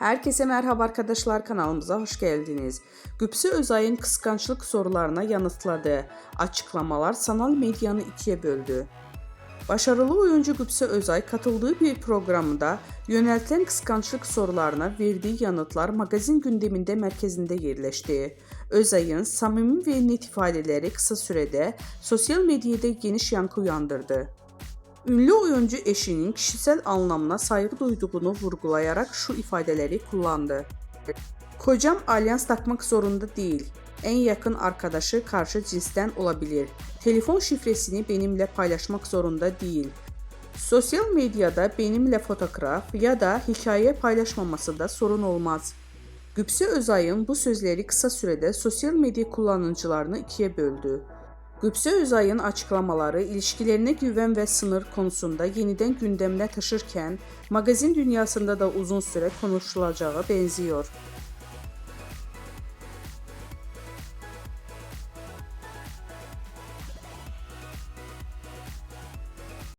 Herkese merhaba arkadaşlar, kanalımıza hoş geldiniz. Gübse Özay'ın kıskançlık sorularına yanıtladığı açıklamalar sanal medyanı ikiye böldü. Başarılı oyuncu Gübse Özay katıldığı bir programda yöneltilen kıskançlık sorularına verdiği yanıtlar magazin gündeminde merkezinde yerleşti. Özay'ın samimi ve net ifadeleri kısa sürede sosyal medyada geniş yankı uyandırdı. Ünlü oyuncu eşinin kişisel anlamına saygı duyduğunu vurgulayarak şu ifadeleri kullandı. Kocam alyans takmak zorunda değil. En yakın arkadaşı karşı cinsten olabilir. Telefon şifresini benimle paylaşmak zorunda değil. Sosyal medyada benimle fotoğraf ya da hikaye paylaşmaması da sorun olmaz. Gübse Özay'ın bu sözleri kısa sürede sosyal medya kullanıcılarını ikiye böldü. Gübse Özay'ın açıklamaları ilişkilerine güven ve sınır konusunda yeniden gündemine taşırken magazin dünyasında da uzun süre konuşulacağı benziyor.